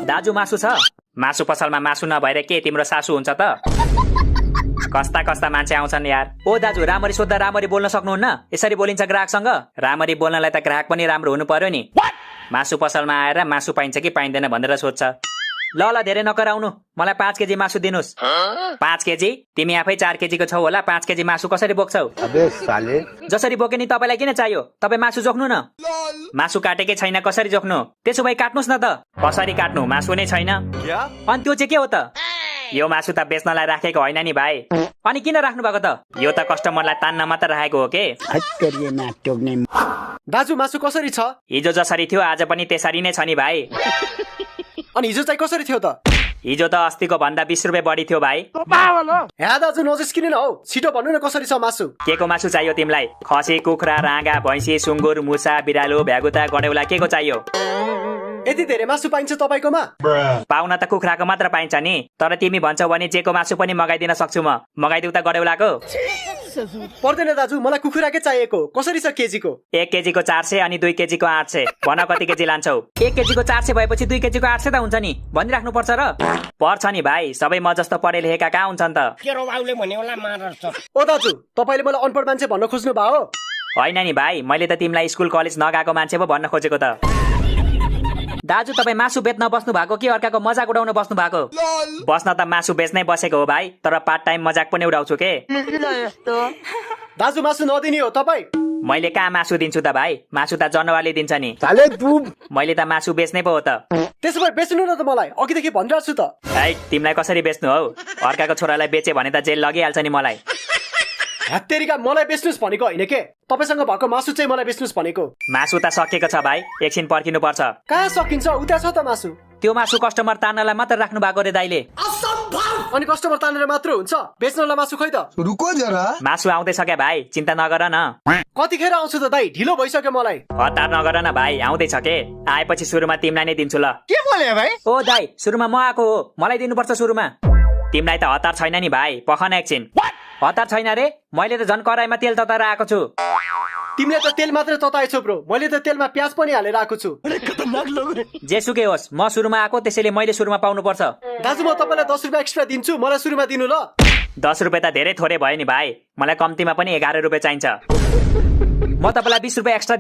दाजु मासु छ? मासु पसलमा मासु नभएर के तिम्रो सासु हुन्छ त? कस्ता कस्ता मान्छे आउँछन् यार। ओ दाजु, राम्ररी सोध्दा राम्ररी बोल्न सक्नुहुन्न? यसरी बोलिन्छ ग्राहकसँग? राम्ररी बोल्नलाई त ग्राहक पनि राम्रो हुनु पर्यो नि। मासु पसलमा आएर मासु पाइन्छ कि पाइँदैन भनेर सोध्छ। ल ल, धेरै नकराउनु, मलाई 5 केजी मासु दिनुस्। 5 केजी? तिमी आफै 4 केजीको छौ होला, 5 केजी मासु कसरी बोक्छौ? अबे साले, जसरी बोके नि तपाईलाई किन चाहियो? तपाई मासु जोख्नु न। मासु काटेकै छैन, कसरी जोख्नु? त्यसो भए काट्नुस् न त। कसरी काट्नु? मासु नै छैन। अनि त्यो चाहिँ के हो त? यो मासु त बेच्नलाई राखेको होइन नि भाइ। अनि किन राख्नु भएको त? यो त कस्टमरलाई तान्न मात्र राखेको हो के। दाजु मासु कसरी छ? हिजो जसरी थियो आज पनि त्यसरी नै छ नि भाइ। अनि हिजो चाहिँ कसरी थियो त? हिजो त अस्तिको भन्दा 20 रुपियाँ बढी थियो भाइ। हे दाजु नजिस्किनु न हौ, छिटो भन्नु न कसरी छ मासु? के को मासु चाहियो तिमीलाई? खसी, कुखुरा, राँगा, भैँसी, सुँगुर, मुसा, बिरालो, भ्यागुता, गडेउला, के को चाहियो? यति धेरै मासु पाइन्छ तपाईकोमा? पाउन त कुखुराको मात्र पाइन्छ नि, तर तिमी भन्छौ भने जेको मासु पनि मगाइदिन सक्छु म। मगाइदिउ त गडेउलाको? पर्दैन दाजु, मलाई कुखुराकै चाहिएको। कसरी छ केजीको? 1 केजीको 400 अनि 2 केजीको 800। भन कति केजी लान्छौ? 1 केजीको 400 भएपछि 2 केजीको 800 त हुन्छ नि, भनिराख्नु पर्छ र? पर्छ नि भाइ, सबै म जस्तो पढे लेखेका कहाँ हुन्छन् त? ओ दाजु, तपाईले मलाई अनपढ मान्छे भन्न खोज्नु भयो? होइन नि भाइ, मैले त तिमीलाई स्कुल कलेज नगएको मान्छे पो भन्न खोजेको त। दाजु, तपाईँ मासु बेच्न बस्नु भएको कि अर्काको मजाक उडाउन बस्नु भएको? बस्न त मासु बेच्नै बसेको हो भाइ, तर पार्ट टाइम मजाक पनि उडाउँछु के। दाजु मासु नदिने हो तपाईँ? मैले कहाँ मासु दिन्छु त भाइ? मासु त जनावरले दिन्छ नि। साले तू मैले त मासु बेच्नै पो हो त। त्यसो भए बेच्नु न त मलाई, अघिदेखि भनिरहेको छु त। है, तिमीलाई कसरी बेच्नु हौ? अर्काको छोरालाई बेचे भने त जेल लगिहाल्छ नि मलाई। हत्तेरीका, मलाई बेच्नुस् भनेको होइन के? तपाईसँग भएको मासु चाहिँ मलाई बेच्नुस् भनेको। मासु त सकिएको छ भाइ, एकछिन पर्खिनु पर्छ। कहाँ सकिन्छ? उता छ त मासु। त्यो मासु कस्टमर तान्नलाई मात्र राख्नु भएको रे दाइले। अनि कस्टमर तानेर मात्र हुन्छ? बेच्नलाई मासु खै त? रुको जरा। मासु आउँदैछ क्या भाइ, चिन्ता नगर न। कतिखेर आउँछु त दाइ? ढिलो भइसक्यो मलाई। हतार नगर न भाइ, आउँदैछ के। आएपछि सुरुमा तिमीलाई नै दिन्छु ल। के बोले भाइ? ओ दाइ, सुरुमा म आएको हो, मलाई दिनुपर्छ सुरुमा। तिमीलाई त हतार छैन नि भाइ, पखन एकछिन। हतार छैन रे? मैले त झन् कराईमा तेल तताएर आएको छु। तिमीले त तेल मात्र तताएछौ ब्रो, मैले त तेलमा प्याज पनि हालेर आएको छु। जेसुकै होस्, म सुरुमा आएको, त्यसैले मैले सुरुमा पाउनु पर्छ। दाजु, म तपाईँलाई 10 रुपियाँ एक्स्ट्रा दिन्छु, मलाई सुरुमा दिनु ल। 10 रुपियाँ त धेरै थोरै भयो नि भाइ, मलाई कम्तीमा पनि 11 रुपियाँ चाहिन्छ। म तपाईँलाई 20 रुपियाँ एक्स्ट्रा